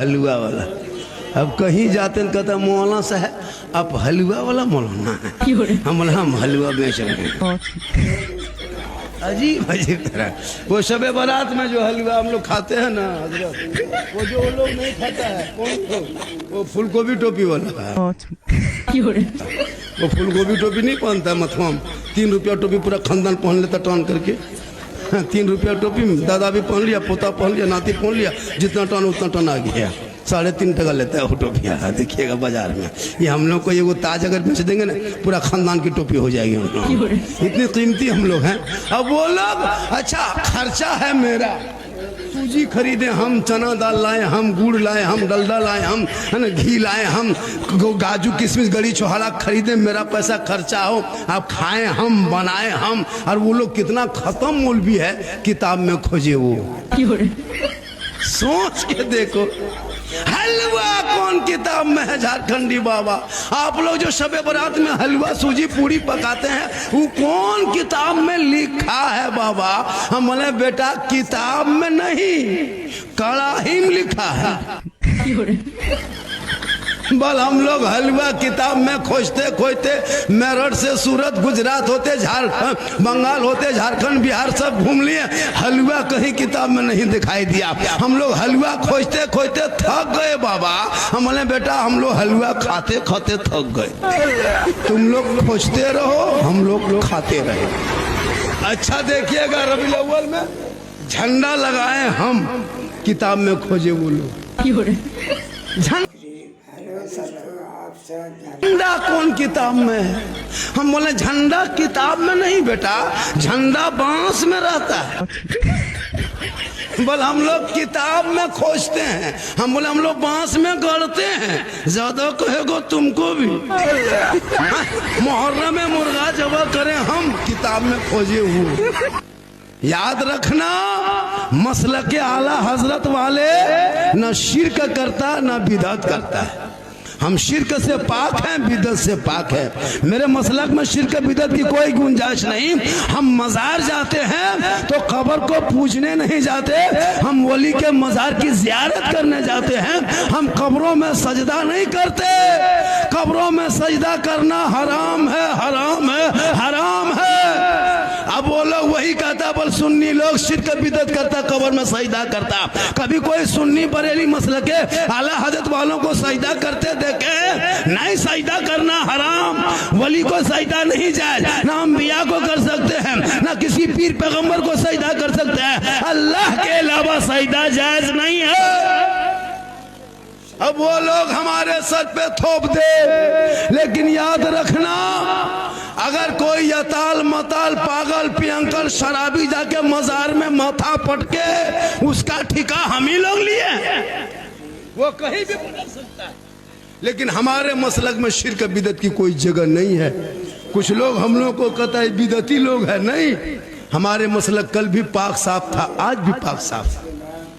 हलवा वाला। अब कहीं जाते हैं कहता मौलाना साहब आप हलवा वाला मौलाना है। हम हलवा बेच रहे हैं। अजीब अजीब तरह वो शबे बारात में जो हलवा हम लोग खाते हैं ना हजरत, वो जो लोग नहीं खाता है कौन, वो फूल गोभी टोपी वाला है। वो फूल गोभी टोपी नहीं पहनता मथुआ में, 3 रुपया टोपी पूरा खानदान पहन लेता टर्न करके। 3 रुपया टोपी में दादा भी पहन लिया, पोता पहन लिया, नाती पहन लिया, जितना टन उतना टन आ गया। 3.5 टका लेता है वो टोपिया। देखिएगा बाजार में, ये हम लोग को ये वो ताज अगर बेच देंगे ना पूरा खानदान की टोपी हो जाएगी हम लोग, इतनी कीमती हम लोग हैं। अब वो लोग अच्छा खर्चा है मेरा, सूजी खरीदे हम, चना दाल लाए हम, गुड़ लाए हम, डलडा लाए हम, है ना, घी लाए हम, काजू किशमिश गड़ी छोहाड़ा खरीदे, मेरा पैसा खर्चा हो, आप खाएं हम, बनाए हम। और वो लोग कितना खत्म मौलवी है, किताब में खोजे वो। सोच के देखो हलवा कौन किताब में है झारखंडी बाबा। आप लोग जो शबे बारात में हलवा सूजी पूरी पकाते हैं वो कौन किताब में लिखा है बाबा? हम बोले बेटा किताब में नहीं कड़ाही में लिखा है। बल हम लोग हलवा किताब में खोजते खोजते मेरठ से सूरत गुजरात होते झारखंड बंगाल होते झारखंड बिहार सब घूम लिए, हलवा कहीं किताब में नहीं दिखाई दिया। हम लोग हलवा खोजते खोजते थक गए बाबा। हम बोले बेटा हम लोग हलवा खाते खाते थक गए, तुम लोग खोजते रहो हम लोग खाते रहे। अच्छा देखिएगा रबीउल अव्वल में झंडा लगाए हम, किताब में खोजे वो लोग। झंडा कौन किताब में है? हम बोले झंडा किताब में नहीं बेटा, झंडा बांस में रहता है। बोल हम लोग किताब में खोजते हैं, हम बोले हम लोग बांस में गढ़ते हैं। ज्यादा कहेगो तुमको भी। मुहर्रम में मुर्गा जबा करें हम, किताब में खोजे हुए। याद रखना मसलके आला हजरत वाले न शिर्क करता न बिदअत करता है। हम शिर्क से पाक हैं, बिदअत से पाक है। मेरे मसलक में शिर्क बिदअत की कोई गुंजाइश नहीं। हम मजार जाते हैं तो कब्र को पूजने नहीं जाते, हम वली के मजार की जियारत करने जाते हैं। हम कब्रों में सजदा नहीं करते, कब्रों में सजदा करना हराम है, हराम है, हराम है। अब वो लोग वही कहता, बोल सुन्नी लोग शिर्क बिदअत करता, कब्र में सजदा करता। कभी कोई सुन्नी बरेली मसलक के आला हजरत वालों को सजदा करते देखे? नहीं, सजदा करना हराम, वली को सजदा नहीं जायज, ना अंबिया को कर सकते हैं, ना किसी पीर पैगंबर को सजदा कर सकते हैं। अल्लाह के अलावा सजदा जायज नहीं है। अब वो लोग हमारे सर पे थोप दे, लेकिन याद रखना अगर कोई यताल मताल पागल पियंकर शराबी जाके मजार में माथा पटके, उसका ठिका हम ही लोग लिए, वो कहीं भी पटक सकता है। लेकिन हमारे मसलक में शिर्क बिदअत की कोई जगह नहीं है। कुछ लोग हम लोग को कहता है बिदअती लोग है, नहीं, हमारे मसलक कल भी पाक साफ था, आज भी पाक साफ था।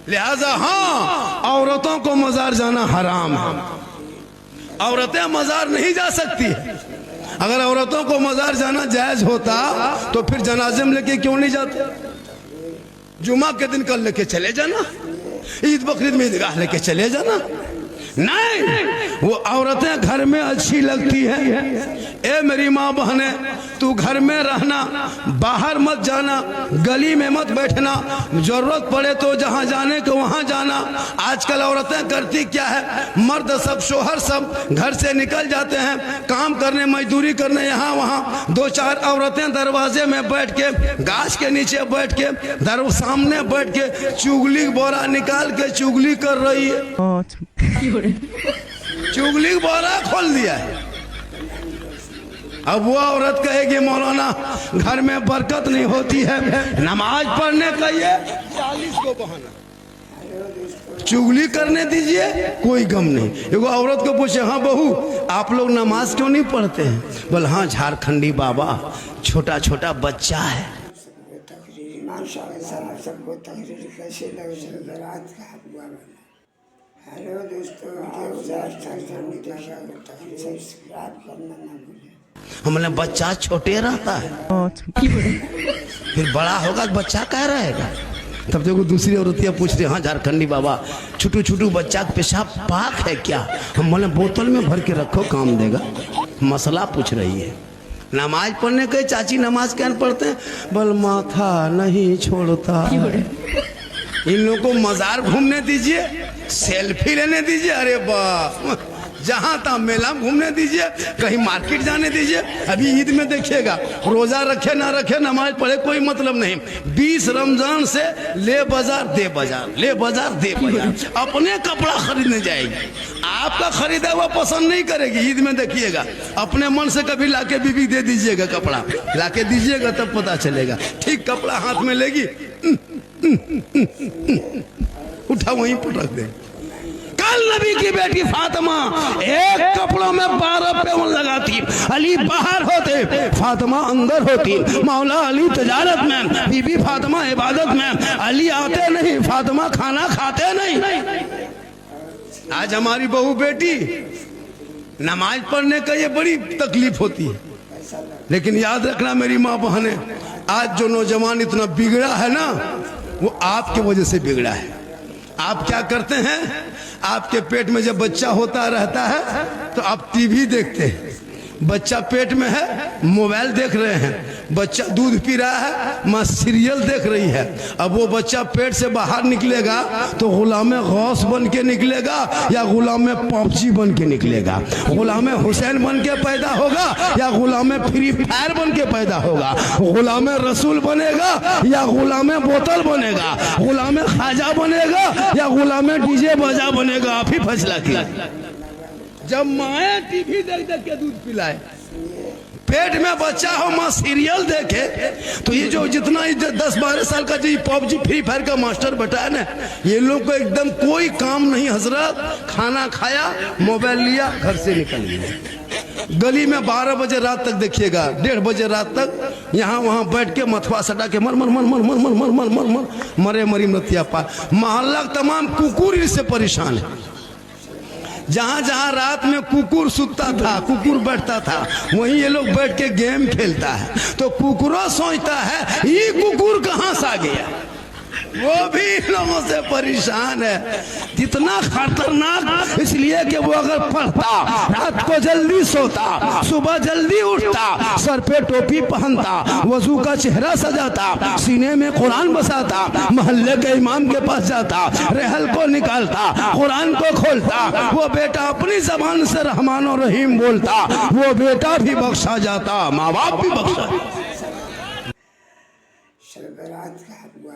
लिहाजा हाँ, औरतों को मजार जाना हराम है, औरतें मजार नहीं जा सकती है। अगर औरतों को मजार जाना जायज होता तो फिर जनाजे में लेके क्यों नहीं जाते? जुमा के दिन कल लेके चले जाना, ईद बकरीद में ईदगाह लेके चले जाना। नहीं, वो औरतें घर में अच्छी लगती है। ए मेरी माँ बहने, तू घर में रहना, बाहर मत जाना, गली में मत बैठना, जरूरत पड़े तो जहाँ जाने को वहाँ जाना। आजकल औरतें करती क्या है, मर्द सब शोहर सब घर से निकल जाते हैं काम करने मजदूरी करने यहाँ वहाँ, 2-4 औरतें दरवाजे में बैठ के, गाछ के नीचे बैठ के, सामने बैठ के चुगली बोरा निकाल के चुगली कर रही है। चुगली बोरा खोल दिया है। अब वो औरत कहेगी मौलाना घर में बरकत नहीं होती है, नमाज पढ़ने का ये 40 को बहाना, चुगली करने दीजिए, कोई गम नहीं। एगो औरत को पूछे, हाँ बहू आप लोग नमाज क्यों नहीं पढ़ते हैं? बोल हाँ झारखंडी बाबा छोटा छोटा बच्चा है। सबको तकरीर कैसे लगे रात का हुआ। हेलो दोस्तों, सब्सक्राइब करना ना भूलें। हमने बच्चा छोटे रहता है, फिर बड़ा होगा बच्चा कह रहेगा। तब देखो दूसरी औरतियाँ पूछ रही, हाँ झारखंडी बाबा छोटू छोटू बच्चा का पेशाब पाक है क्या? हम बोले बोतल में भर के रखो काम देगा। मसला पूछ रही है। नमाज पढ़ने के चाची नमाज क्या पढ़ते हैं? बल माथा नहीं छोड़ता। इन लोगों को मजार घूमने दीजिए, सेल्फी लेने दीजिए, अरे बाप जहां तहां मेला घूमने दीजिए, कहीं मार्केट जाने दीजिए। अभी ईद में देखिएगा, रोजा रखे ना रखे नमाज पढ़े कोई मतलब नहीं। 20 रमजान से ले बाजार दे बाजार, ले बाजार दे बाजार, अपने कपड़ा खरीदने जाएगी। आपका खरीदा हुआ पसंद नहीं करेगी। ईद में देखिएगा, अपने मन से कभी लाके बीबी दे दीजिएगा, कपड़ा लाके दीजिएगा तब पता चलेगा। ठीक कपड़ा हाथ में लेगी, उठा वहीं पटक दे। कल नबी की बेटी फातिमा एक कपड़ों में 12 पेवन लगाती, अली बाहर होते, फातिमा अंदर होती। मौला अली तजारत में, बीबी फातिमा इबादत में, अली आते नहीं, फातिमा खाना खाते नहीं। आज हमारी बहू बेटी नमाज पढ़ने का ये बड़ी तकलीफ होती है, लेकिन याद रखना मेरी माँ बहने, आज जो नौजवान इतना बिगड़ा है ना, वो आपके वजह से बिगड़ा है। आप क्या करते हैं? आपके पेट में जब बच्चा होता रहता है तो आप टीवी देखते हैं, बच्चा पेट में है, मोबाइल देख रहे हैं, बच्चा दूध पी रहा है, माँ सीरियल देख रही है। अब वो बच्चा पेट से बाहर निकलेगा तो गुलाम गौस बन के निकलेगा या गुलाम पॉपची बन के निकलेगा? गुलाम हुसैन बन के पैदा होगा या गुलाम फ्री फायर बन के पैदा होगा? गुलाम रसूल बनेगा या गुलाम बोतल बनेगा? गुलाम खाजा बनेगा या गुलाम डीजे बाजा बनेगा? आप ही फैसला किया। जब माए टीवी देख देख के दूध पिलाए, पेट में बच्चा हो, माँ सीरियल देखे, तो ये जो जितना 10-12 साल का जो पबजी फ्री फायर का मास्टर बैठा है ना, ये लोग को एकदम कोई काम नहीं हजरत। खाना खाया, मोबाइल लिया, घर से निकल गया। गली में 12 बजे रात तक देखिएगा, 1:30 बजे रात तक यहाँ वहाँ बैठ के मथवा सटा के मर मर मर मर मर मर मर मर मर मरे मरी मरतिया पा। मोहल्ला तमाम कुकुर इससे परेशान है। जहां जहां रात में कुकुर सुतता था, कुकुर बैठता था, वहीं ये लोग बैठ के गेम खेलता है। तो कुकुरों सोचता है ये कुकुर कहां से आ गया, वो भी लोगों से परेशान है। कितना खतरनाक, इसलिए कि वो अगर पढ़ता, रात को जल्दी सोता, सुबह जल्दी उठता, सर पे टोपी पहनता, वजू का चेहरा सजाता, सीने में कुरान बसाता, मोहल्ले के इमाम के पास जाता, रहल को निकालता, कुरान को खोलता, वो बेटा अपनी जबान से रहमान और रहीम बोलता, वो बेटा भी बख्शा जाता, माँ बाप भी बख्शा। सरबरात का हुआ